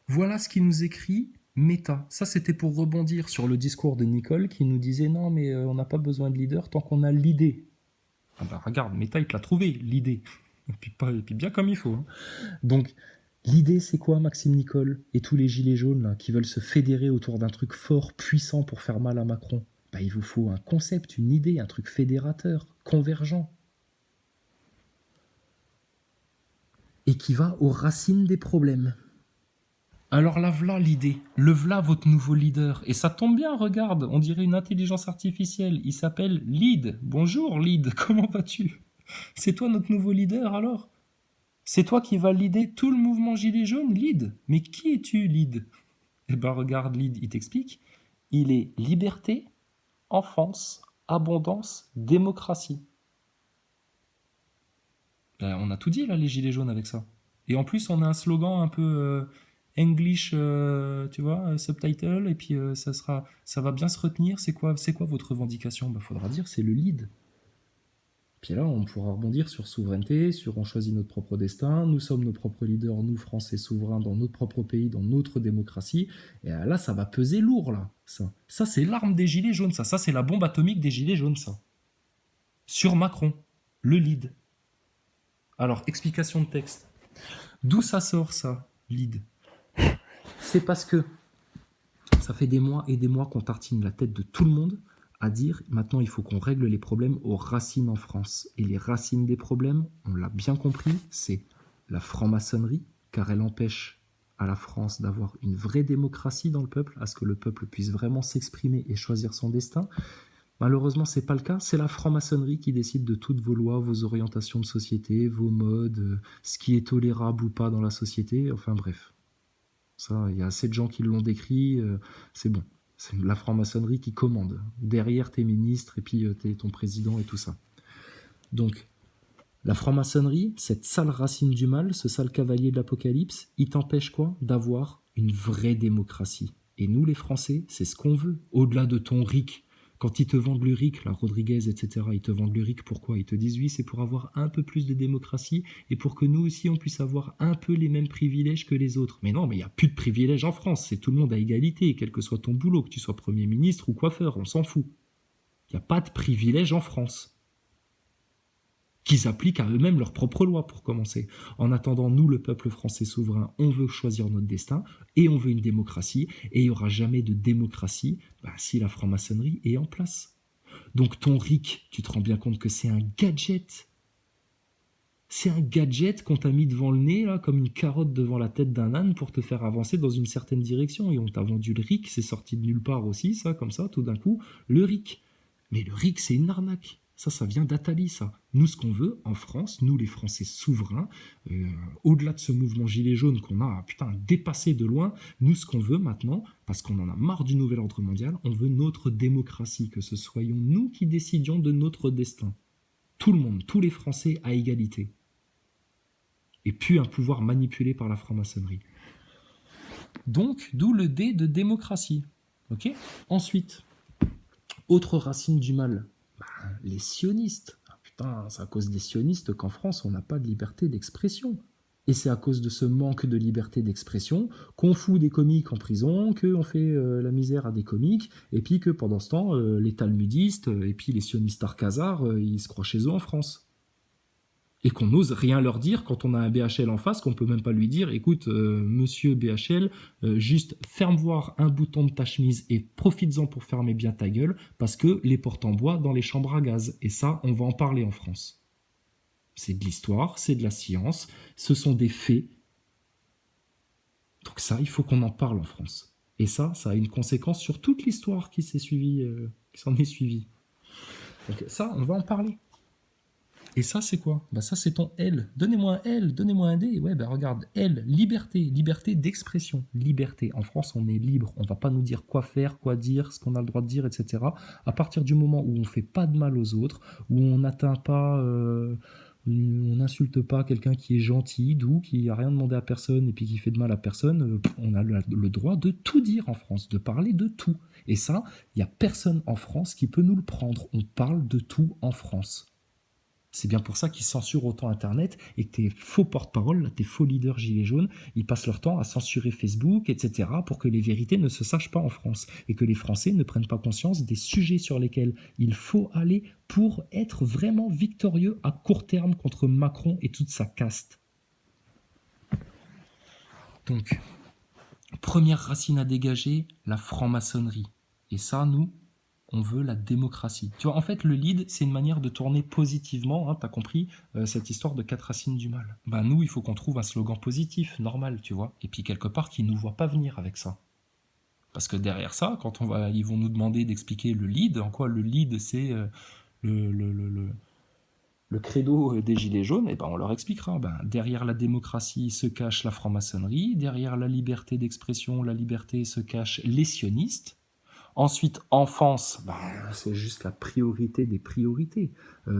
Voilà ce qu'il nous écrit Meta. Ça, c'était pour rebondir sur le discours de Nicole qui nous disait non, mais on n'a pas besoin de leader tant qu'on a l'idée. Ah bah regarde, Meta, il te l'a trouvé, l'idée. Et puis bien comme il faut, hein. Donc, l'idée, c'est quoi, Maxime Nicole et tous les gilets jaunes là, qui veulent se fédérer autour d'un truc fort, puissant pour faire mal à Macron? Bah, il vous faut un concept, une idée, un truc fédérateur, convergent, et qui va aux racines des problèmes. Alors là, voilà l'idée. Le voilà votre nouveau leader. Et ça tombe bien, regarde, on dirait une intelligence artificielle. Il s'appelle Lead. Bonjour Lead, comment vas-tu? C'est toi notre nouveau leader alors? C'est toi qui vas leader tout le mouvement Gilet jaune, Lead? Mais qui es-tu, Lead? Eh ben regarde, Lead, il t'explique. Il est liberté, enfance, abondance, démocratie. Ben, on a tout dit là, les Gilets jaunes avec ça. Et en plus, on a un slogan un peu English, tu vois, subtitle, et puis ça va bien se retenir. C'est quoi votre revendication? Ben, faudra dire, c'est le lead. Puis là, on pourra rebondir sur souveraineté, sur on choisit notre propre destin, nous sommes nos propres leaders, nous Français souverains, dans notre propre pays, dans notre démocratie. Et là, ça va peser lourd, là. Ça c'est l'arme des gilets jaunes, ça c'est la bombe atomique des gilets jaunes, ça. Sur Macron, le lead. Alors, explication de texte. D'où ça sort, ça, lead? C'est parce que ça fait des mois et des mois qu'on tartine la tête de tout le monde à dire maintenant il faut qu'on règle les problèmes aux racines en France. Et les racines des problèmes, on l'a bien compris, c'est la franc-maçonnerie, car elle empêche à la France d'avoir une vraie démocratie dans le peuple, à ce que le peuple puisse vraiment s'exprimer et choisir son destin. Malheureusement, c'est pas le cas. C'est la franc-maçonnerie qui décide de toutes vos lois, vos orientations de société, vos modes, ce qui est tolérable ou pas dans la société. Enfin bref, ça, il y a assez de gens qui l'ont décrit. C'est bon. C'est la franc-maçonnerie qui commande. Derrière tes ministres et puis ton président et tout ça. Donc, la franc-maçonnerie, cette sale racine du mal, ce sale cavalier de l'Apocalypse, il t'empêche quoi? D'avoir une vraie démocratie. Et nous, les Français, c'est ce qu'on veut. Au-delà de ton RIC. Quand ils te vendent le RIC, la Rodriguez, etc., ils te vendent le RIC pourquoi? Ils te disent oui, c'est pour avoir un peu plus de démocratie et pour que nous aussi, on puisse avoir un peu les mêmes privilèges que les autres. Mais non, mais il n'y a plus de privilèges en France. C'est tout le monde à égalité, quel que soit ton boulot, que tu sois Premier ministre ou coiffeur, on s'en fout. Il n'y a pas de privilèges en France. Qu'ils appliquent à eux-mêmes leurs propres lois pour commencer. En attendant, nous, le peuple français souverain, on veut choisir notre destin et on veut une démocratie et il n'y aura jamais de démocratie si la franc-maçonnerie est en place. Donc ton RIC, tu te rends bien compte que c'est un gadget. C'est un gadget qu'on t'a mis devant le nez, là, comme une carotte devant la tête d'un âne pour te faire avancer dans une certaine direction. Et on t'a vendu le RIC, c'est sorti de nulle part aussi, ça, comme ça, tout d'un coup, le RIC. Mais le RIC, c'est une arnaque. Ça vient d'Atali, ça. Nous, ce qu'on veut, en France, nous, les Français souverains, au-delà de ce mouvement gilet jaune qu'on a, dépassé de loin, nous, ce qu'on veut maintenant, parce qu'on en a marre du nouvel ordre mondial, on veut notre démocratie, que ce soyons nous qui décidions de notre destin. Tout le monde, tous les Français à égalité. Et puis un pouvoir manipulé par la franc-maçonnerie. Donc, d'où le D de démocratie. Ok? Ensuite, autre racine du mal, les sionistes. C'est à cause des sionistes qu'en France, on n'a pas de liberté d'expression. Et c'est à cause de ce manque de liberté d'expression qu'on fout des comiques en prison, qu'on fait la misère à des comiques, et puis que pendant ce temps, les talmudistes et puis les sionistes arcazars, ils se croient chez eux en France. Et qu'on n'ose rien leur dire quand on a un BHL en face, qu'on peut même pas lui dire écoute, monsieur BHL, juste ferme voir un bouton de ta chemise et profites-en pour fermer bien ta gueule, parce que les portes en bois dans les chambres à gaz. Et ça, on va en parler en France. C'est de l'histoire, c'est de la science, ce sont des faits. Donc ça, il faut qu'on en parle en France. Et ça a une conséquence sur toute l'histoire qui s'est suivie, qui s'en est suivie. Donc ça, on va en parler. Et ça, c'est quoi? Ça, c'est ton L. Donnez-moi un L, donnez-moi un D. Ouais, regarde, L, liberté, liberté d'expression. Liberté. En France, on est libre. On va pas nous dire quoi faire, quoi dire, ce qu'on a le droit de dire, etc. À partir du moment où on fait pas de mal aux autres, où on n'atteint pas, on n'insulte pas quelqu'un qui est gentil, doux, qui a rien demandé à personne et puis qui fait de mal à personne, on a le droit de tout dire en France, de parler de tout. Et ça, il y a personne en France qui peut nous le prendre. On parle de tout en France. C'est bien pour ça qu'ils censurent autant Internet et que tes faux porte-parole, là, tes faux leaders gilets jaunes, ils passent leur temps à censurer Facebook, etc. pour que les vérités ne se sachent pas en France et que les Français ne prennent pas conscience des sujets sur lesquels il faut aller pour être vraiment victorieux à court terme contre Macron et toute sa caste. Donc, première racine à dégager, la franc-maçonnerie. Et ça, nous, on veut la démocratie. Tu vois, en fait, le lead, c'est une manière de tourner positivement, hein, t'as compris, cette histoire de 4 racines du mal. Ben nous, il faut qu'on trouve un slogan positif, normal, tu vois, et puis quelque part qu'ils ne nous voient pas venir avec ça. Parce que derrière ça, quand ils vont nous demander d'expliquer le lead, en quoi le lead, c'est le, le, le, le, le credo des Gilets jaunes, et ben on leur expliquera. Ben, derrière la démocratie se cache la franc-maçonnerie, derrière la liberté d'expression, la liberté se cachent les sionistes. Ensuite, enfance, c'est juste la priorité des priorités.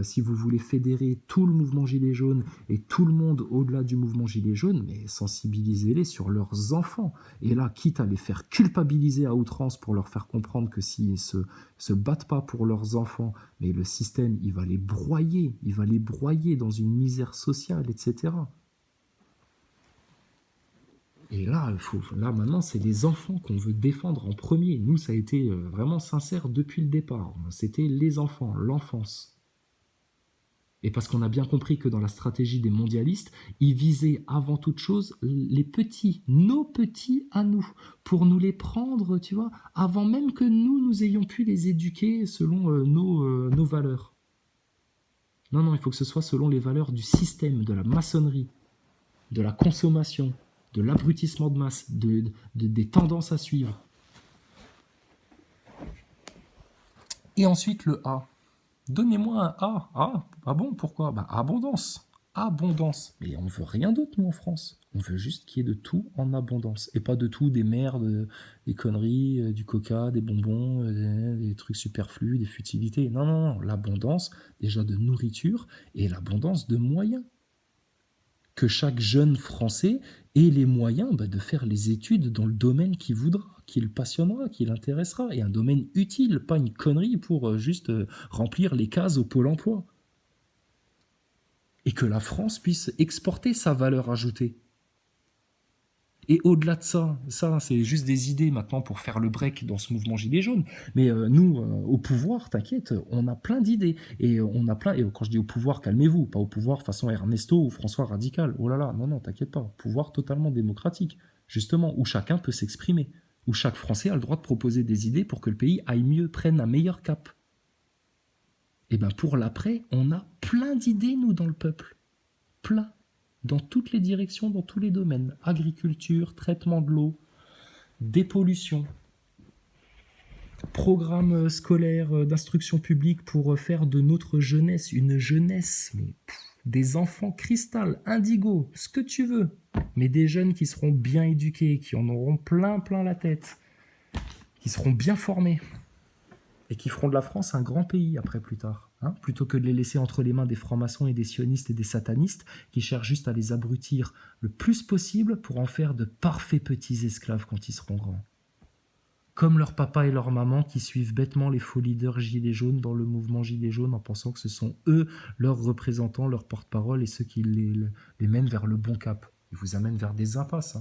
Si vous voulez fédérer tout le mouvement Gilets jaunes et tout le monde au-delà du mouvement Gilets jaunes, mais sensibilisez-les sur leurs enfants. Et là, quitte à les faire culpabiliser à outrance pour leur faire comprendre que s'ils ne se battent pas pour leurs enfants, mais le système, il va les broyer dans une misère sociale, etc. Et là, maintenant, c'est les enfants qu'on veut défendre en premier. Nous, ça a été vraiment sincère depuis le départ. C'était les enfants, l'enfance. Et parce qu'on a bien compris que dans la stratégie des mondialistes, ils visaient avant toute chose les petits, nos petits à nous, pour nous les prendre, tu vois, avant même que nous ayons pu les éduquer selon nos valeurs. Non, il faut que ce soit selon les valeurs du système, de la maçonnerie, de la consommation, de l'abrutissement de masse, des tendances à suivre. Et ensuite le A. Donnez-moi un A. Ah bon, pourquoi ? Abondance. Abondance. Mais on veut rien d'autre, nous, en France. On veut juste qu'il y ait de tout en abondance. Et pas de tout, des merdes, des conneries, du coca, des bonbons, des trucs superflus, des futilités. Non. L'abondance, déjà de nourriture, et l'abondance de moyens. Que chaque jeune Français ait les moyens de faire les études dans le domaine qu'il voudra, qui le passionnera, qui l'intéressera, et un domaine utile, pas une connerie pour juste remplir les cases au Pôle emploi. Et que la France puisse exporter sa valeur ajoutée. Et au-delà de ça, c'est juste des idées maintenant pour faire le break dans ce mouvement Gilets jaunes. Mais nous, au pouvoir, t'inquiète, on a plein d'idées. Et quand je dis au pouvoir, calmez-vous, pas au pouvoir façon Ernesto ou François Radical. Oh là là, non, t'inquiète pas. Pouvoir totalement démocratique, justement, où chacun peut s'exprimer. Où chaque Français a le droit de proposer des idées pour que le pays aille mieux, prenne un meilleur cap. Et pour l'après, on a plein d'idées, nous, dans le peuple. Plein. Dans toutes les directions, dans tous les domaines. Agriculture, traitement de l'eau, dépollution, programme scolaire d'instruction publique pour faire de notre jeunesse une jeunesse, des enfants cristal, indigo, ce que tu veux, mais des jeunes qui seront bien éduqués, qui en auront plein la tête, qui seront bien formés et qui feront de la France un grand pays après plus tard. Plutôt que de les laisser entre les mains des francs-maçons et des sionistes et des satanistes qui cherchent juste à les abrutir le plus possible pour en faire de parfaits petits esclaves quand ils seront grands. Comme leurs papas et leurs mamans qui suivent bêtement les faux leaders gilets jaunes dans le mouvement gilets jaunes en pensant que ce sont eux leurs représentants, leurs porte-parole et ceux qui les mènent vers le bon cap. Ils vous amènent vers des impasses.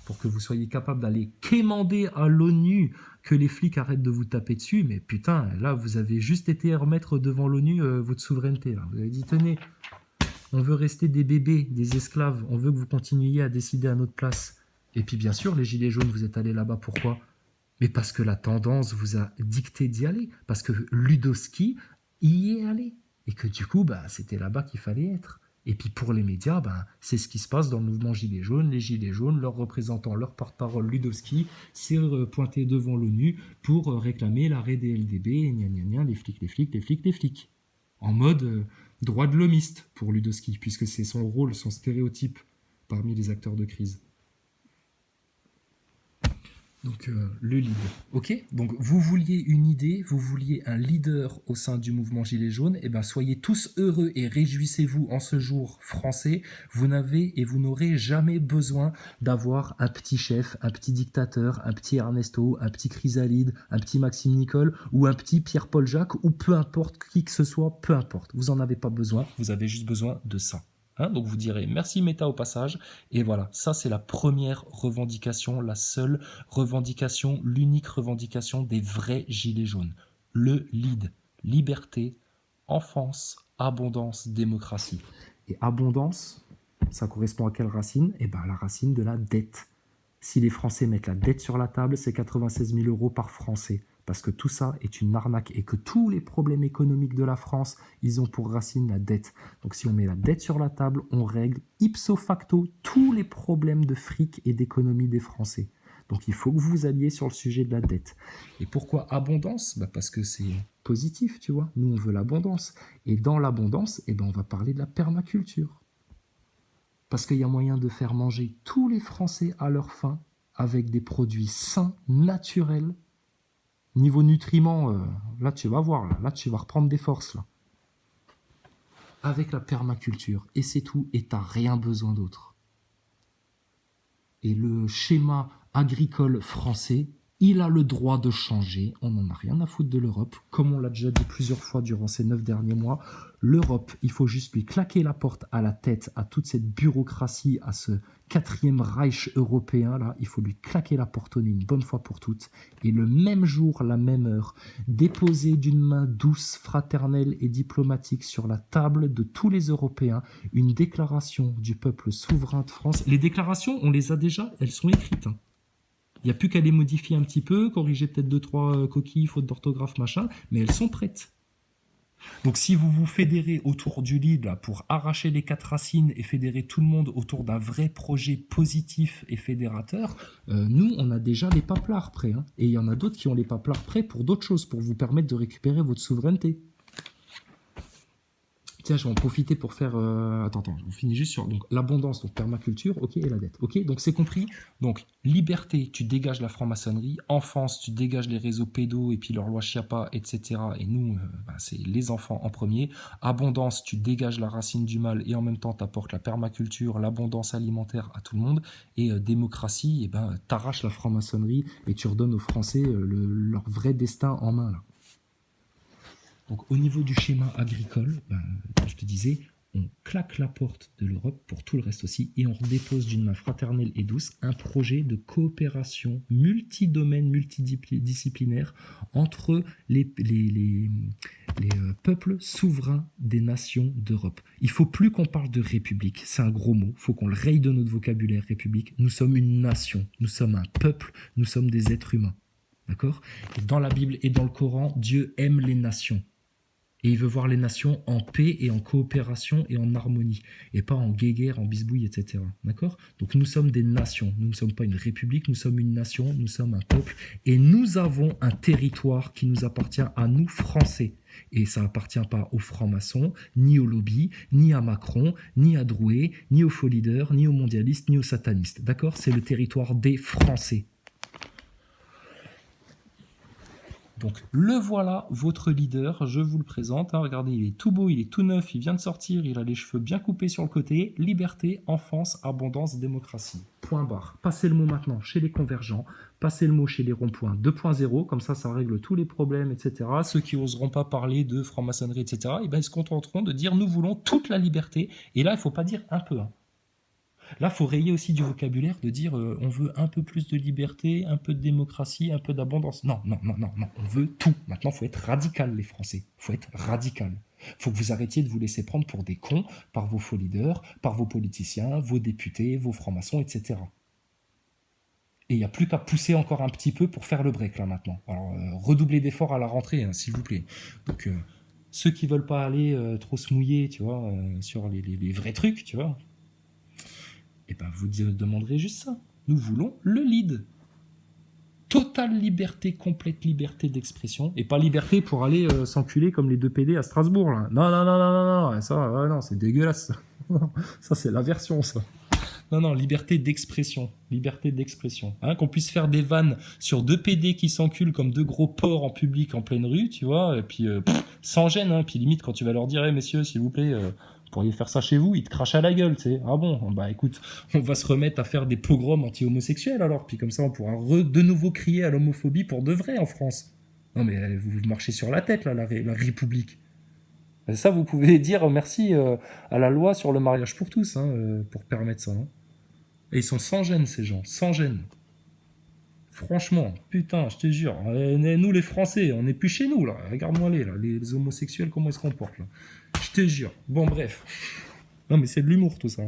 Pour que vous soyez capable d'aller quémander à l'ONU que les flics arrêtent de vous taper dessus, mais putain, là, vous avez juste été remettre devant l'ONU votre souveraineté. Là. Vous avez dit, tenez, on veut rester des bébés, des esclaves, on veut que vous continuiez à décider à notre place. Et puis, bien sûr, les Gilets jaunes, vous êtes allés là-bas, pourquoi ? Mais parce que la tendance vous a dicté d'y aller, parce que Ludowski y est allé, et que du coup, c'était là-bas qu'il fallait être. Et puis pour les médias, c'est ce qui se passe dans le mouvement Gilets jaunes. Les Gilets jaunes, leurs représentants, leur porte-parole Ludowski, s'est pointé devant l'ONU pour réclamer l'arrêt des LDB, les flics. En mode droit de l'homiste pour Ludowski, puisque c'est son rôle, son stéréotype parmi les acteurs de crise. Donc le lead, ok. Donc vous vouliez une idée, vous vouliez un leader au sein du mouvement Gilets jaunes, et ben soyez tous heureux et réjouissez-vous en ce jour français. Vous n'avez et vous n'aurez jamais besoin d'avoir un petit chef, un petit dictateur, un petit Ernesto, un petit Chrysalide, un petit Maxime Nicole ou un petit Pierre-Paul Jacques ou peu importe qui que ce soit, peu importe. Vous en avez pas besoin, vous avez juste besoin de ça. Hein, donc vous direz merci Meta au passage, et voilà, ça c'est la première revendication, la seule revendication, l'unique revendication des vrais gilets jaunes. Le lead, liberté, enfance, abondance, démocratie. Et abondance, ça correspond à quelle racine? Eh bien à la racine de la dette. Si les Français mettent la dette sur la table, c'est 96 000 euros par Français. Parce que tout ça est une arnaque et que tous les problèmes économiques de la France, ils ont pour racine la dette. Donc si on met la dette sur la table, on règle ipso facto tous les problèmes de fric et d'économie des Français. Donc il faut que vous vous alliez sur le sujet de la dette. Et pourquoi abondance? Parce que c'est positif, tu vois. Nous, on veut l'abondance. Et dans l'abondance, on va parler de la permaculture. Parce qu'il y a moyen de faire manger tous les Français à leur faim avec des produits sains, naturels. Niveau nutriments, là tu vas voir, là tu vas reprendre des forces. Là. Avec la permaculture, et c'est tout, et t'as rien besoin d'autre. Et le schéma agricole français, il a le droit de changer, on n'en a rien à foutre de l'Europe. Comme on l'a déjà dit plusieurs fois durant ces 9 derniers mois, l'Europe, il faut juste lui claquer la porte à la tête, à toute cette bureaucratie, à ce 4e Reich européen, là, il faut lui claquer la porte au nez une bonne fois pour toutes. Et le même jour, la même heure, déposer d'une main douce, fraternelle et diplomatique sur la table de tous les Européens une déclaration du peuple souverain de France. Les déclarations, on les a déjà, elles sont écrites, hein. Il n'y a plus qu'à les modifier un petit peu, corriger peut-être 2-3 coquilles, fautes d'orthographe, machin, mais elles sont prêtes. Donc si vous vous fédérez autour du lead là, pour arracher les 4 racines et fédérer tout le monde autour d'un vrai projet positif et fédérateur, nous on a déjà les paplards prêts. Hein. Et il y en a d'autres qui ont les paplards prêts pour d'autres choses, pour vous permettre de récupérer votre souveraineté. Tiens, je vais en profiter pour faire... Attends, on finit juste sur l'abondance, donc permaculture, ok, et la dette. Ok, donc c'est compris. Donc, liberté, tu dégages la franc-maçonnerie. Enfance, tu dégages les réseaux pédos et puis leur loi Chiappa, etc. Et nous, c'est les enfants en premier. Abondance, tu dégages la racine du mal et en même temps, tu apportes la permaculture, l'abondance alimentaire à tout le monde. Et démocratie, t'arraches la franc-maçonnerie et tu redonnes aux Français leur vrai destin en main, là. Donc au niveau du schéma agricole, je te disais, on claque la porte de l'Europe pour tout le reste aussi et on redépose d'une main fraternelle et douce un projet de coopération multidomaine, multidisciplinaire entre les peuples souverains des nations d'Europe. Il ne faut plus qu'on parle de république, c'est un gros mot, il faut qu'on le raye de notre vocabulaire république. Nous sommes une nation, nous sommes un peuple, nous sommes des êtres humains. D'accord ? Et dans la Bible et dans le Coran, Dieu aime les nations. Et il veut voir les nations en paix et en coopération et en harmonie. Et pas en guéguerre, en bisbouille, etc. D'accord ? Donc nous sommes des nations. Nous ne sommes pas une république, nous sommes une nation, nous sommes un peuple. Et nous avons un territoire qui nous appartient à nous, Français. Et ça n'appartient pas aux francs-maçons, ni aux lobbies, ni à Macron, ni à Drouet, ni aux faux leaders, ni aux mondialistes, ni aux satanistes. D'accord ? C'est le territoire des Français. Donc le voilà, votre leader, je vous le présente. Hein, regardez, il est tout beau, il est tout neuf, il vient de sortir, il a les cheveux bien coupés sur le côté. Liberté, enfance, abondance, démocratie. Point barre. Passez le mot maintenant chez les convergents, passez le mot chez les ronds-points 2.0, comme ça règle tous les problèmes, etc. Ceux qui n'oseront pas parler de franc-maçonnerie, etc., ils se contenteront de dire nous voulons toute la liberté. Et là, il ne faut pas dire un peu. Hein. Là, il faut rayer aussi du vocabulaire de dire on veut un peu plus de liberté, un peu de démocratie, un peu d'abondance. Non, on veut tout. Maintenant, il faut être radical, les Français. Il faut être radical. Il faut que vous arrêtiez de vous laisser prendre pour des cons par vos faux leaders, par vos politiciens, vos députés, vos francs-maçons, etc. Et il n'y a plus qu'à pousser encore un petit peu pour faire le break, là, maintenant. Alors, redoublez d'efforts à la rentrée, hein, s'il vous plaît. Donc, ceux qui ne veulent pas aller trop se mouiller, tu vois, sur les vrais trucs, tu vois, vous demanderez juste ça. Nous voulons le lead. Totale liberté, complète liberté d'expression. Et pas liberté pour aller s'enculer comme les 2 PD à Strasbourg. Là. Non. Ça, non, c'est dégueulasse. Ça, c'est l'aversion, ça. Non, non, liberté d'expression. Liberté d'expression. Hein, qu'on puisse faire des vannes sur deux PD qui s'enculent comme deux gros porcs en public en pleine rue, tu vois, et puis sans gêne, hein, puis limite quand tu vas leur dire, hey, messieurs, s'il vous plaît, vous pourriez faire ça chez vous, ils te crachent à la gueule, tu sais. Ah bon, bah écoute, on va se remettre à faire des pogroms anti-homosexuels alors, puis comme ça on pourra de nouveau crier à l'homophobie pour de vrai en France. Non mais vous marchez sur la tête là, la République. Et ça, vous pouvez dire merci à la loi sur le mariage pour tous, hein, pour permettre ça. Hein. Et ils sont sans gêne, ces gens, sans gêne. Franchement, putain, je te jure, nous les Français, on n'est plus chez nous, là. Regarde-moi là, les homosexuels, comment ils se comportent, là. Je te jure. Bon, bref. Non, mais c'est de l'humour, tout ça.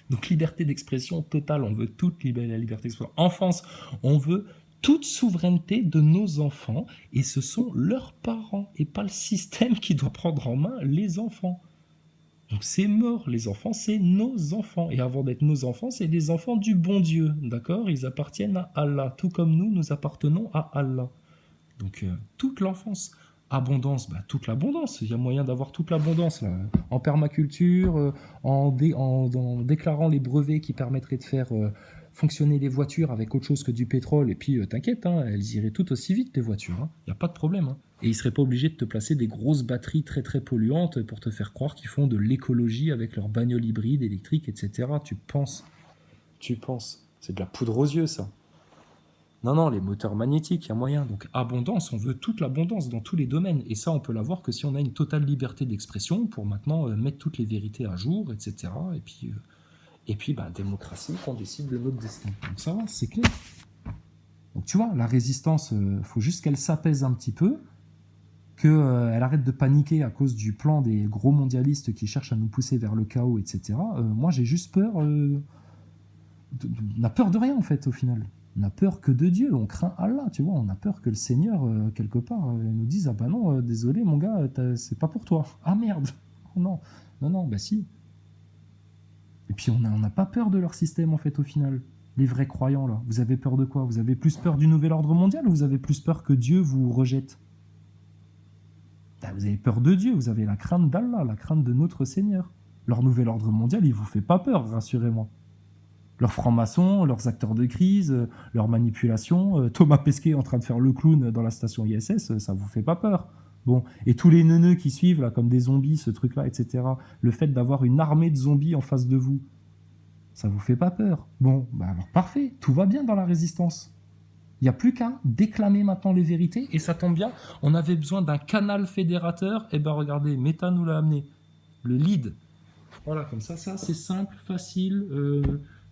Donc, liberté d'expression totale, on veut toute la liberté d'expression. En France, on veut toute souveraineté de nos enfants, et ce sont leurs parents, et pas le système qui doit prendre en main les enfants. Donc c'est mort, les enfants, c'est nos enfants. Et avant d'être nos enfants, c'est les enfants du bon Dieu, d'accord? Ils appartiennent à Allah, tout comme nous appartenons à Allah. Donc toute l'enfance. Abondance, bah, toute l'abondance. Il y a moyen d'avoir toute l'abondance, là. En permaculture, en déclarant les brevets qui permettraient de faire fonctionner les voitures avec autre chose que du pétrole. Et puis t'inquiète, hein, elles iraient toutes aussi vite, tes voitures. Il n'y a pas de problème. Hein. Et ils ne seraient pas obligés de te placer des grosses batteries très très polluantes pour te faire croire qu'ils font de l'écologie avec leurs bagnoles hybrides, électriques, etc. Tu penses. C'est de la poudre aux yeux, ça. Non, non, les moteurs magnétiques, il y a moyen. Donc abondance, on veut toute l'abondance dans tous les domaines. Et ça, on peut l'avoir que si on a une totale liberté d'expression pour maintenant mettre toutes les vérités à jour, etc. Et puis bah, démocratie, qu'on décide de notre destin. Donc ça va, c'est clair. Donc tu vois, la résistance, faut juste qu'elle s'apaise un petit peu, qu'elle arrête de paniquer à cause du plan des gros mondialistes qui cherchent à nous pousser vers le chaos, etc. Moi, j'ai juste peur... on a peur de rien, en fait, au final. On a peur que de Dieu, on craint Allah, tu vois. On a peur que le Seigneur, quelque part, nous dise « Ah bah non, désolé, mon gars, c'est pas pour toi. Ah merde. Non, non, non, bah si. » Et puis, on n'a pas peur de leur système, en fait, au final. Les vrais croyants, là. Vous avez peur de quoi? Vous avez plus peur du nouvel ordre mondial ou vous avez plus peur que Dieu vous rejette? Vous avez peur de Dieu, vous avez la crainte d'Allah, la crainte de notre Seigneur. Leur nouvel ordre mondial, il vous fait pas peur, rassurez-moi. Leurs francs-maçons, leurs acteurs de crise, leurs manipulations, Thomas Pesquet en train de faire le clown dans la station ISS, ça vous fait pas peur. Bon, et tous les neuneux qui suivent, là, comme des zombies, ce truc-là, etc. Le fait d'avoir une armée de zombies en face de vous, ça vous fait pas peur. Bon, bah alors parfait, tout va bien dans la résistance. Il n'y a plus qu'à déclamer maintenant les vérités, et ça tombe bien, on avait besoin d'un canal fédérateur, et ben regardez, Meta nous l'a amené, le lead. Voilà, comme ça c'est simple, facile,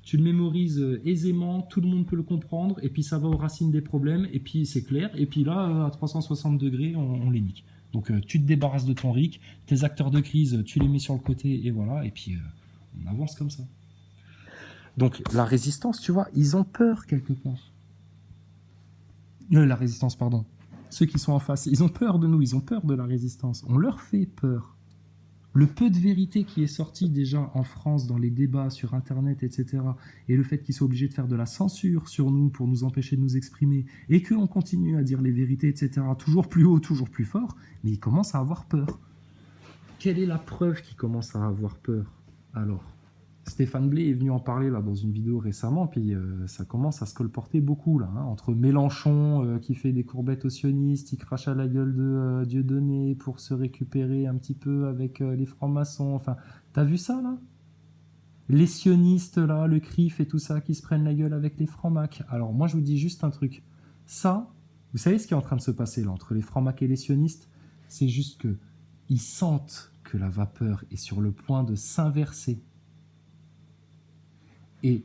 tu le mémorises aisément, tout le monde peut le comprendre, et puis ça va aux racines des problèmes, et puis c'est clair, et puis là, à 360 degrés, on les nique. Donc tu te débarrasses de ton RIC, tes acteurs de crise, tu les mets sur le côté, et voilà, et puis on avance comme ça. Donc la résistance, tu vois, ils ont peur quelque part. La résistance, pardon. Ceux qui sont en face, ils ont peur de nous, ils ont peur de la résistance. On leur fait peur. Le peu de vérité qui est sorti déjà en France dans les débats sur Internet, etc., et le fait qu'ils soient obligés de faire de la censure sur nous pour nous empêcher de nous exprimer, et qu'on continue à dire les vérités, etc., toujours plus haut, toujours plus fort, mais ils commencent à avoir peur. Quelle est la preuve qu'ils commencent à avoir peur? Alors, Stéphane Blé est venu en parler là dans une vidéo récemment, puis ça commence à se colporter beaucoup là, hein, entre Mélenchon qui fait des courbettes aux sionistes, il crache à la gueule de Dieudonné pour se récupérer un petit peu avec les francs-maçons. Enfin, t'as vu ça là? Les sionistes là, le CRIF et tout ça qui se prennent la gueule avec les francs-macs. Alors moi je vous dis juste un truc, ça, vous savez ce qui est en train de se passer là entre les francs-macs et les sionistes? C'est juste que ils sentent que la vapeur est sur le point de s'inverser. Et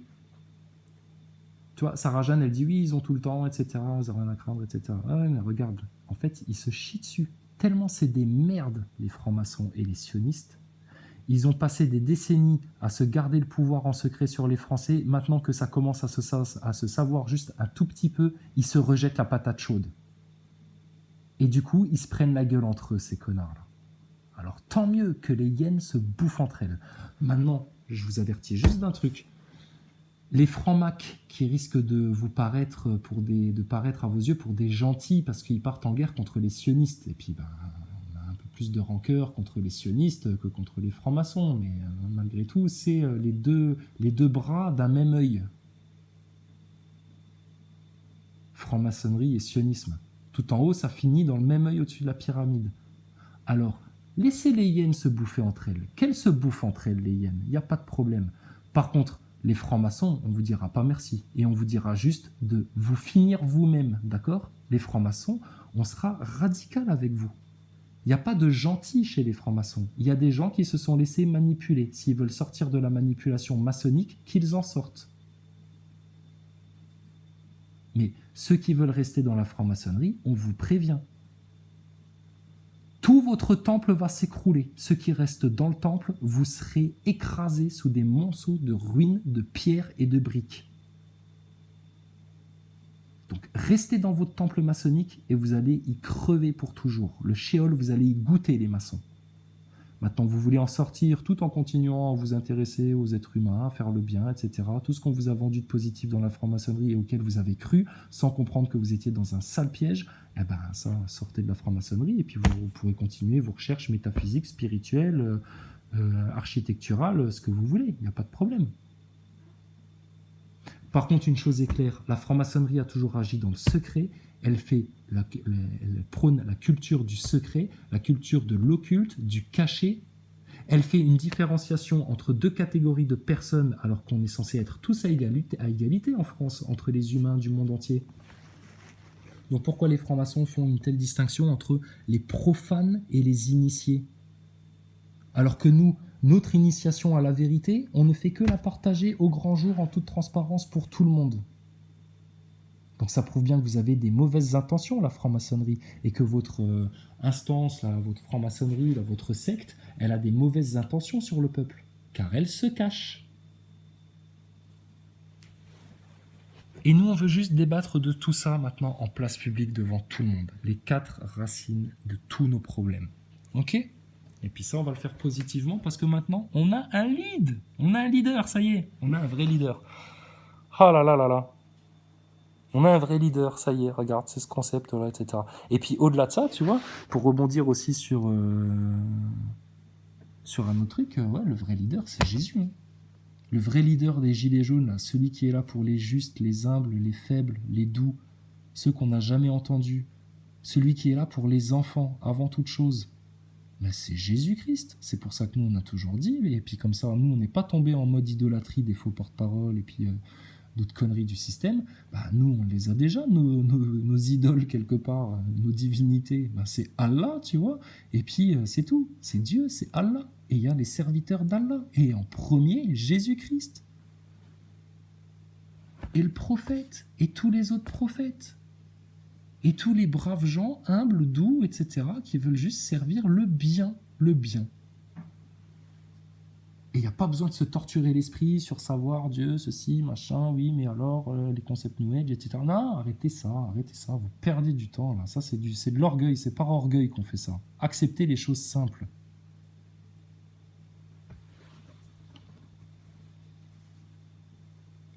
tu vois, Sarah Jeanne, elle dit oui, ils ont tout le temps, etc. Ils n'ont rien à craindre, etc. Ah ouais, mais regarde, en fait, ils se chient dessus. Tellement c'est des merdes, les francs-maçons et les sionistes. Ils ont passé des décennies à se garder le pouvoir en secret sur les Français. Maintenant que ça commence à se savoir juste un tout petit peu, ils se rejettent la patate chaude. Et du coup, ils se prennent la gueule entre eux, ces connards-là. Alors tant mieux que les hyènes se bouffent entre elles. Maintenant, je vous avertis juste d'un truc. Les francs-macs qui risquent de vous paraître à vos yeux pour des gentils parce qu'ils partent en guerre contre les sionistes. Et puis, on a un peu plus de rancœur contre les sionistes que contre les francs-maçons, mais malgré tout, c'est les deux bras d'un même œil. Franc-maçonnerie et sionisme. Tout en haut, ça finit dans le même œil au-dessus de la pyramide. Alors, laissez les hyènes se bouffer entre elles. Qu'elles se bouffent entre elles, les hyènes. Il n'y a pas de problème. Par contre, les francs-maçons, on ne vous dira pas merci. Et on vous dira juste de vous finir vous-même, d'accord? Les francs-maçons, on sera radical avec vous. Il n'y a pas de gentils chez les francs-maçons. Il y a des gens qui se sont laissés manipuler. S'ils veulent sortir de la manipulation maçonnique, qu'ils en sortent. Mais ceux qui veulent rester dans la franc-maçonnerie, on vous prévient. Tout votre temple va s'écrouler. Ceux qui restent dans le temple, vous serez écrasés sous des monceaux de ruines, de pierres et de briques. Donc restez dans votre temple maçonnique et vous allez y crever pour toujours. Le shéol, vous allez y goûter, les maçons. Maintenant, vous voulez en sortir tout en continuant à vous intéresser aux êtres humains, à faire le bien, etc. Tout ce qu'on vous a vendu de positif dans la franc-maçonnerie et auquel vous avez cru, sans comprendre que vous étiez dans un sale piège, eh ben ça, sortez de la franc-maçonnerie et puis vous pourrez continuer vos recherches métaphysiques, spirituelles, architecturales, ce que vous voulez. Il n'y a pas de problème. Par contre, une chose est claire, la franc-maçonnerie a toujours agi dans le secret. Elle prône la culture du secret, la culture de l'occulte, du caché. Elle fait une différenciation entre deux catégories de personnes, alors qu'on est censé être tous à égalité en France, entre les humains du monde entier. Donc pourquoi les francs-maçons font une telle distinction entre les profanes et les initiés? Alors que nous, notre initiation à la vérité, on ne fait que la partager au grand jour en toute transparence pour tout le monde. Donc ça prouve bien que vous avez des mauvaises intentions, la franc-maçonnerie, et que votre instance, votre franc-maçonnerie, votre secte, elle a des mauvaises intentions sur le peuple, car elle se cache. Et nous, on veut juste débattre de tout ça maintenant en place publique devant tout le monde. Les 4 racines de tous nos problèmes. Ok ? Et puis ça, on va le faire positivement parce que maintenant, on a un lead. On a un leader, ça y est. On a un vrai leader. Ah là là là là. On a un vrai leader, ça y est, regarde, c'est ce concept-là, etc. Et puis au-delà de ça, tu vois, pour rebondir aussi sur un autre truc, ouais, le vrai leader, c'est Jésus. Hein. Le vrai leader des Gilets jaunes, là, celui qui est là pour les justes, les humbles, les faibles, les doux, ceux qu'on n'a jamais entendus, celui qui est là pour les enfants, avant toute chose, ben, c'est Jésus-Christ. C'est pour ça que nous, on a toujours dit, et puis comme ça, nous, on n'est pas tombé en mode idolâtrie des faux porte-parole, et puis d'autres conneries du système. Bah, nous, on les a déjà, nos idoles, quelque part, nos divinités. Bah, c'est Allah, tu vois, et puis c'est tout. C'est Dieu, c'est Allah. Et il y a les serviteurs d'Allah. Et en premier, Jésus-Christ. Et le prophète, et tous les autres prophètes. Et tous les braves gens, humbles, doux, etc., qui veulent juste servir le bien, le bien. Et il n'y a pas besoin de se torturer l'esprit sur savoir Dieu, ceci, machin, oui, mais alors, les concepts New Age, etc. Non, arrêtez ça, vous perdez du temps, là. Ça, c'est de l'orgueil, c'est par orgueil qu'on fait ça. Acceptez les choses simples.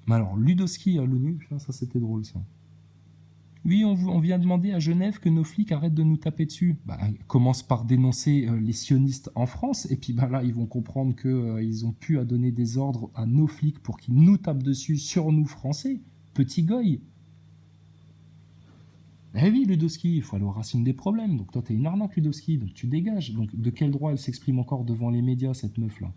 Mais alors, Ludowski à l'ONU, ça c'était drôle, ça. Oui, on vient demander à Genève que nos flics arrêtent de nous taper dessus. Bah, commence par dénoncer les sionistes en France, et puis bah, là, ils vont comprendre qu'ils ont pu à donner des ordres à nos flics pour qu'ils nous tapent dessus sur nous, Français. Petit goy. Eh oui, Ludowski, il faut aller aux racines des problèmes. Donc toi, t'es une arnaque, Ludowski, donc tu dégages. Donc de quel droit elle s'exprime encore devant les médias, cette meuf-là?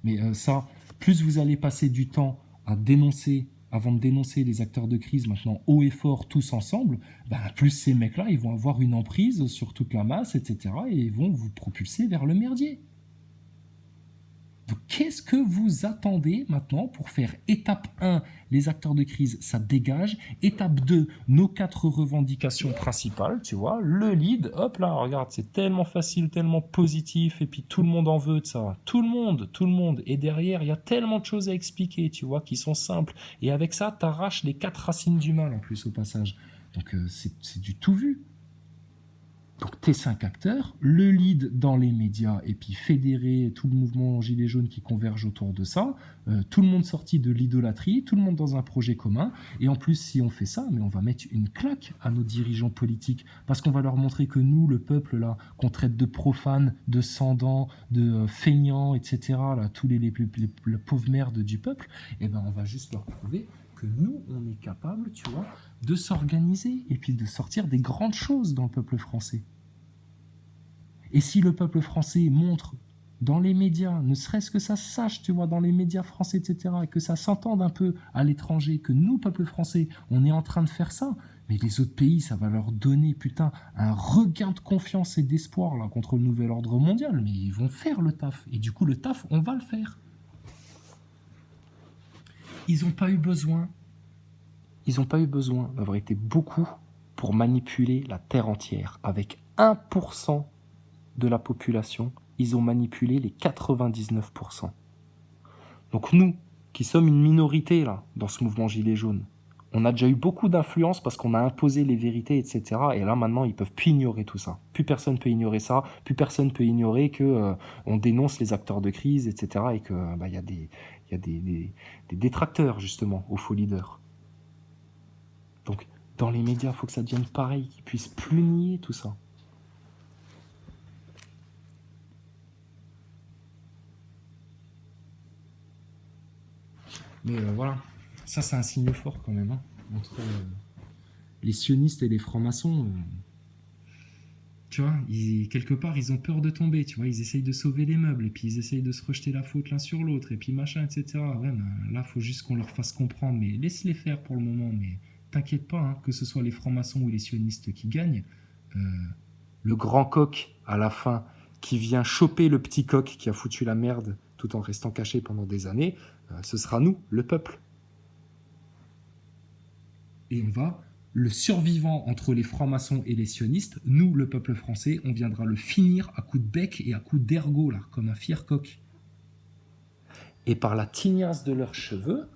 Mais ça, plus vous allez passer du temps à dénoncer, avant de dénoncer les acteurs de crise maintenant haut et fort tous ensemble, bah, plus ces mecs-là, ils vont avoir une emprise sur toute la masse, etc. et ils vont vous propulser vers le merdier. Donc qu'est-ce que vous attendez maintenant pour faire étape 1, les acteurs de crise, ça dégage. Étape 2, nos 4 revendications principales, tu vois, le lead, hop là, regarde, c'est tellement facile, tellement positif, et puis tout le monde en veut de ça. Tout le monde. Et derrière, il y a tellement de choses à expliquer, tu vois, qui sont simples. Et avec ça, t'arraches les 4 racines du mal en plus au passage. Donc c'est du tout vu. Donc tes 5 acteurs, le lead dans les médias et puis fédérer tout le mouvement Gilets jaunes qui converge autour de ça, tout le monde sorti de l'idolâtrie, tout le monde dans un projet commun. Et en plus, si on fait ça, mais on va mettre une claque à nos dirigeants politiques parce qu'on va leur montrer que nous, le peuple, là, qu'on traite de profanes, de sans-dents, de feignants, etc., là, tous les pauvres merdes du peuple, et ben on va juste leur prouver que nous, on est capable, tu vois, de s'organiser et puis de sortir des grandes choses dans le peuple français. Et si le peuple français montre dans les médias, ne serait-ce que ça se sache, tu vois, dans les médias français, etc., et que ça s'entende un peu à l'étranger, que nous, peuple français, on est en train de faire ça, mais les autres pays, ça va leur donner, putain, un regain de confiance et d'espoir, là, contre le nouvel ordre mondial, mais ils vont faire le taf. Et du coup, le taf, on va le faire. Ils n'ont pas eu besoin, d'avoir été beaucoup pour manipuler la terre entière. Avec 1% de la population, ils ont manipulé les 99%. Donc nous, qui sommes une minorité là, dans ce mouvement Gilets jaunes, on a déjà eu beaucoup d'influence parce qu'on a imposé les vérités, etc. Et là, maintenant, ils peuvent plus ignorer tout ça. Plus personne peut ignorer ça. Plus personne peut ignorer que on dénonce les acteurs de crise, etc. Et que y a des détracteurs, justement, aux faux leaders. Donc, dans les médias, il faut que ça devienne pareil, qu'ils puissent plus nier tout ça. Mais voilà, ça c'est un signe fort quand même, hein, entre les sionistes et les francs-maçons. Tu vois, quelque part, ils ont peur de tomber, tu vois, ils essayent de sauver les meubles, et puis ils essayent de se rejeter la faute l'un sur l'autre, et puis machin, etc. Ouais, ben, là, il faut juste qu'on leur fasse comprendre, mais laisse-les faire pour le moment, mais t'inquiète pas, hein, que ce soit les francs-maçons ou les sionistes qui gagnent, le grand coq, à la fin, qui vient choper le petit coq qui a foutu la merde tout en restant caché pendant des années, ce sera nous, le peuple. Et on va, le survivant entre les francs-maçons et les sionistes, nous, le peuple français, on viendra le finir à coups de bec et à coups d'ergot, là, comme un fier coq. Et par la tignasse de leurs cheveux,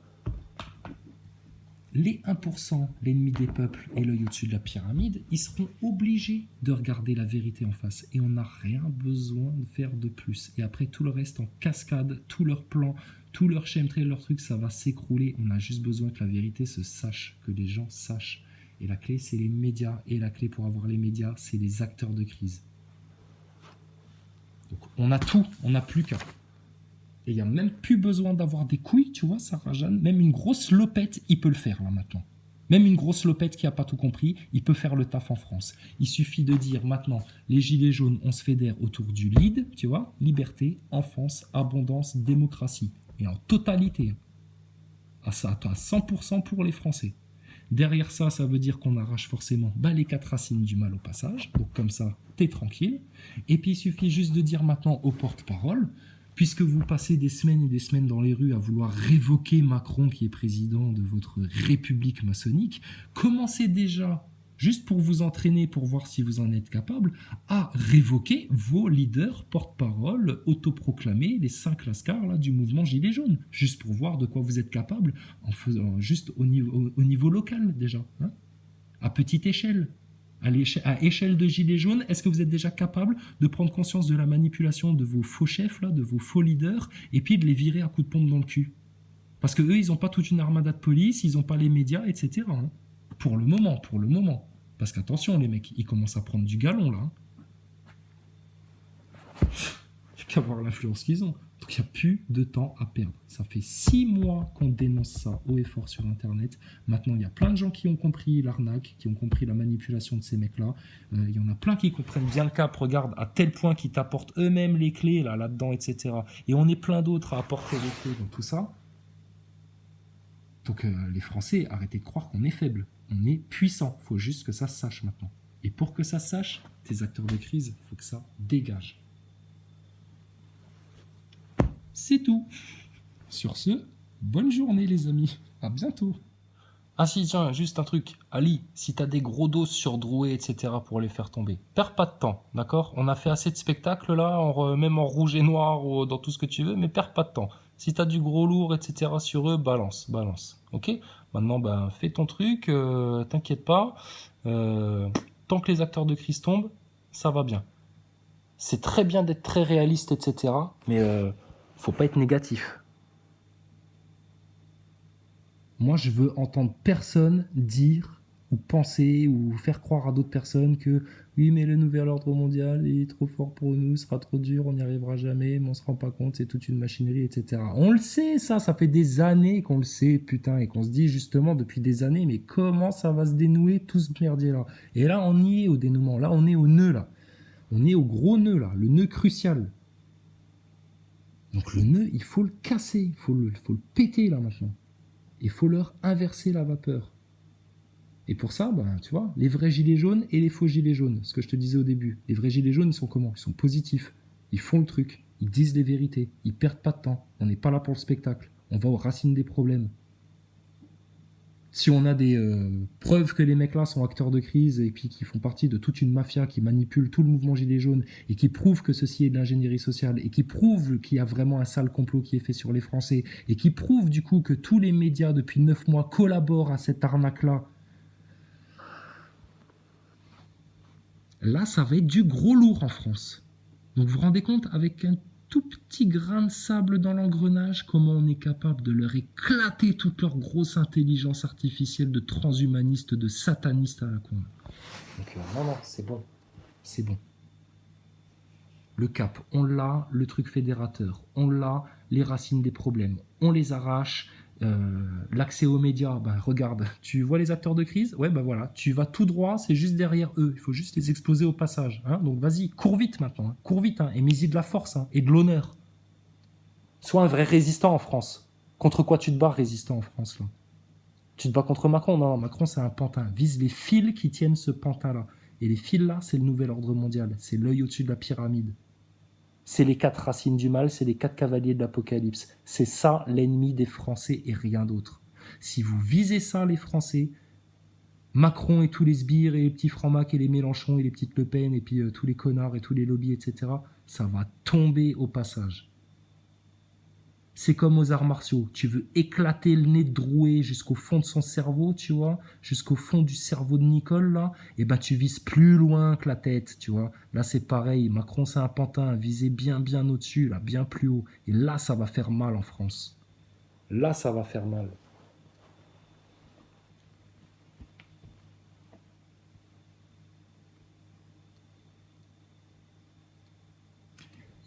les 1%, l'ennemi des peuples et l'œil au-dessus de la pyramide, ils seront obligés de regarder la vérité en face. Et on n'a rien besoin de faire de plus. Et après, tout le reste en cascade, tous leurs plans, tous leurs chemtrails, leurs trucs, ça va s'écrouler. On a juste besoin que la vérité se sache, que les gens sachent. Et la clé, c'est les médias. Et la clé pour avoir les médias, c'est les acteurs de crise. Donc on a tout, on n'a plus qu'à. Et il n'y a même plus besoin d'avoir des couilles, tu vois, Sarah Jeanne. Même une grosse lopette, il peut le faire, là, maintenant. Même une grosse lopette qui n'a pas tout compris, il peut faire le taf en France. Il suffit de dire, maintenant, les gilets jaunes, on se fédère autour du lead, tu vois, liberté, enfance, abondance, démocratie. Et en totalité. À 100% pour les Français. Derrière ça, ça veut dire qu'on arrache forcément les 4 racines du mal au passage. Donc comme ça, t'es tranquille. Et puis il suffit juste de dire maintenant au porte-parole, puisque vous passez des semaines et des semaines dans les rues à vouloir révoquer Macron qui est président de votre république maçonnique, commencez déjà, juste pour vous entraîner, pour voir si vous en êtes capable, à révoquer vos leaders porte-parole autoproclamés, les 5 lascars là, du mouvement Gilets jaunes, juste pour voir de quoi vous êtes capable, en faisant juste au niveau local déjà, hein, à petite échelle. À échelle de gilets jaunes, est-ce que vous êtes déjà capable de prendre conscience de la manipulation de vos faux chefs, là, de vos faux leaders, et puis de les virer à coups de pompe dans le cul? Parce que eux, ils n'ont pas toute une armada de police, ils n'ont pas les médias, etc. Hein. Pour le moment. Parce qu'attention, les mecs, ils commencent à prendre du galon, là. Hein. Il n'y a qu'à voir l'influence qu'ils ont. Donc il n'y a plus de temps à perdre. Ça fait 6 mois qu'on dénonce ça haut et fort sur Internet. Maintenant, il y a plein de gens qui ont compris l'arnaque, qui ont compris la manipulation de ces mecs-là. Il y en a plein qui comprennent bien le cap, regarde, à tel point qu'ils t'apportent eux-mêmes les clés là-dedans, etc. Et on est plein d'autres à apporter les clés dans tout ça. Donc les Français, arrêtez de croire qu'on est faible. On est puissant. Il faut juste que ça se sache maintenant. Et pour que ça se sache, tes acteurs de crise, il faut que ça dégage. C'est tout. Sur ce, bonne journée les amis. À bientôt. Ah si, tiens, juste un truc. Ali, si t'as des gros dos sur Drouet, etc. pour les faire tomber, perds pas de temps, d'accord? On a fait assez de spectacles là, même en rouge et noir ou dans tout ce que tu veux, mais perds pas de temps. Si t'as du gros lourd, etc. sur eux, balance. Ok? Maintenant, fais ton truc, t'inquiète pas. Tant que les acteurs de crise tombent, Ça va bien. C'est très bien d'être très réaliste, etc. Mais faut pas être négatif. Moi, je veux entendre personne dire ou penser ou faire croire à d'autres personnes que oui, mais le nouvel ordre mondial est trop fort pour nous, sera trop dur, on n'y arrivera jamais, mais on se rend pas compte, c'est toute une machinerie, etc. On le sait, ça fait des années qu'on le sait, putain, et qu'on se dit justement depuis des années, mais comment ça va se dénouer tout ce merdier-là? Et là, on y est au dénouement, là, on est au nœud, là. On est au gros nœud, là, le nœud crucial. Donc le nœud, il faut le casser, il faut le péter, là, maintenant. Il faut leur inverser la vapeur. Et pour ça, ben, tu vois, les vrais gilets jaunes et les faux gilets jaunes, ce que je te disais au début. Les vrais gilets jaunes, ils sont comment? Ils sont positifs. Ils font le truc. Ils disent les vérités. Ils perdent pas de temps. On n'est pas là pour le spectacle. On va aux racines des problèmes. Si on a des preuves que les mecs-là sont acteurs de crise et puis qui font partie de toute une mafia qui manipule tout le mouvement gilet jaune et qui prouve que ceci est de l'ingénierie sociale et qui prouve qu'il y a vraiment un sale complot qui est fait sur les Français et qui prouve du coup que tous les médias depuis 9 mois collaborent à cette arnaque-là, là, ça va être du gros lourd en France. Donc vous vous rendez compte, avec un tout petit grain de sable dans l'engrenage, comment on est capable de leur éclater toute leur grosse intelligence artificielle de transhumanistes, de satanistes à la con. Donc non, c'est bon. C'est bon. Le cap, on l'a, le truc fédérateur, on l'a, les racines des problèmes, on les arrache. L'accès aux médias, ben regarde, tu vois les acteurs de crise, ouais ben voilà, tu vas tout droit, c'est juste derrière eux, il faut juste les exploser au passage, hein. Donc vas-y, cours vite maintenant, hein. Cours vite, hein, et mets-y de la force, hein, et de l'honneur. Sois un vrai résistant en France. Contre quoi tu te bats, résistant en France là? Tu te bats contre Macron? Non, Macron c'est un pantin. Vise les fils qui tiennent ce pantin-là. Et les fils là, c'est le nouvel ordre mondial, c'est l'œil au-dessus de la pyramide. C'est les 4 racines du mal, c'est les 4 cavaliers de l'Apocalypse. C'est ça l'ennemi des Français et rien d'autre. Si vous visez ça, les Français, Macron et tous les sbires et les petits francs-macs et les Mélenchon et les petites Le Pen et puis tous les connards et tous les lobbies, etc., ça va tomber au passage. C'est comme aux arts martiaux. Tu veux éclater le nez de Drouet jusqu'au fond de son cerveau, tu vois, jusqu'au fond du cerveau de Nicole, là, et ben tu vises plus loin que la tête, tu vois. Là, c'est pareil. Macron, c'est un pantin. Visez bien, bien au-dessus, là, bien plus haut. Et là, ça va faire mal en France. Là, ça va faire mal.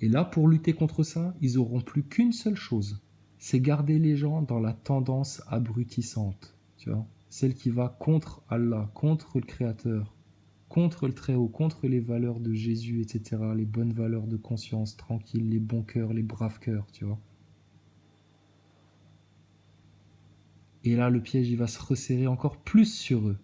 Et là, pour lutter contre ça, ils auront plus qu'une seule chose. C'est garder les gens dans la tendance abrutissante, tu vois. Celle qui va contre Allah, contre le Créateur, contre le Très-Haut, contre les valeurs de Jésus, etc., les bonnes valeurs de conscience, tranquille, les bons cœurs, les braves cœurs, tu vois. Et là, le piège, il va se resserrer encore plus sur eux.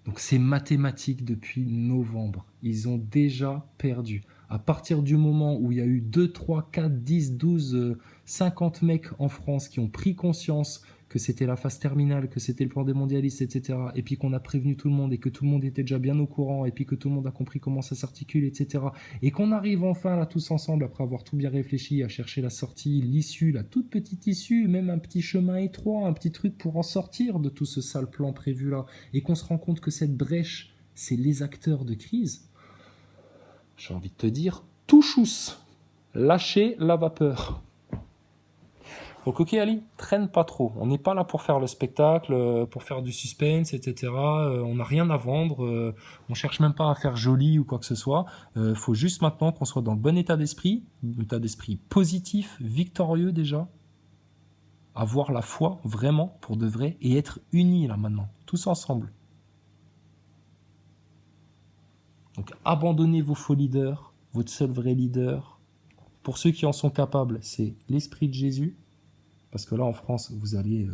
Donc c'est mathématique depuis novembre. Ils ont déjà perdu. À partir du moment où il y a eu 2, 3, 4, 10, 12, 50 mecs en France qui ont pris conscience que c'était la phase terminale, que c'était le plan des mondialistes, etc., et puis qu'on a prévenu tout le monde, et que tout le monde était déjà bien au courant, et puis que tout le monde a compris comment ça s'articule, etc., et qu'on arrive enfin là tous ensemble, après avoir tout bien réfléchi, à chercher la sortie, l'issue, la toute petite issue, même un petit chemin étroit, un petit truc pour en sortir de tout ce sale plan prévu là, et qu'on se rend compte que cette brèche, c'est les acteurs de crise, j'ai envie de te dire, tout chousse, lâchez la vapeur. Donc ok Ali, traîne pas trop. On n'est pas là pour faire le spectacle, pour faire du suspense, etc. On n'a rien à vendre. On cherche même pas à faire joli ou quoi que ce soit. Faut juste maintenant qu'on soit dans le bon état d'esprit positif, victorieux déjà. Avoir la foi vraiment pour de vrai et être unis là maintenant, tous ensemble. Donc abandonnez vos faux leaders, votre seul vrai leader. Pour ceux qui en sont capables, c'est l'esprit de Jésus. Parce que là, en France, vous allez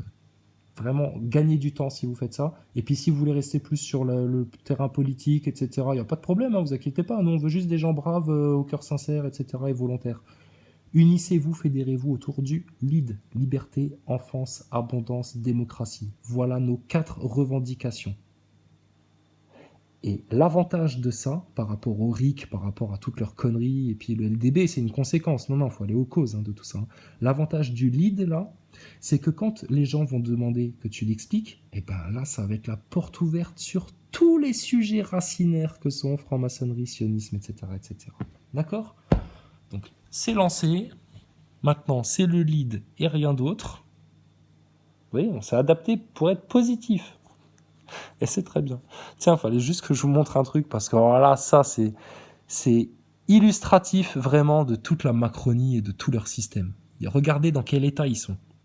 vraiment gagner du temps si vous faites ça. Et puis, si vous voulez rester plus sur le terrain politique, etc., il n'y a pas de problème, hein, vous inquiétez pas. Nous, on veut juste des gens braves, au cœur sincère, etc., et volontaires. Unissez-vous, fédérez-vous autour du LEAD. Liberté, enfance, abondance, démocratie. Voilà nos 4 revendications. Et l'avantage de ça, par rapport au RIC, par rapport à toutes leurs conneries, et puis le LDB, c'est une conséquence. Non, il faut aller aux causes de tout ça. L'avantage du lead, là, C'est que quand les gens vont demander que tu l'expliques, et ben là, ça va être la porte ouverte sur tous les sujets racinaires que sont franc-maçonnerie, sionisme, etc., etc. D'accord? Donc, c'est lancé. Maintenant, c'est le lead et rien d'autre. Vous voyez, on s'est adapté pour être positif. Et c'est très bien. Tiens, il fallait juste que je vous montre un truc, parce que voilà, ça, c'est illustratif vraiment de toute la Macronie et de tout leur système. Et regardez dans quel état ils sont.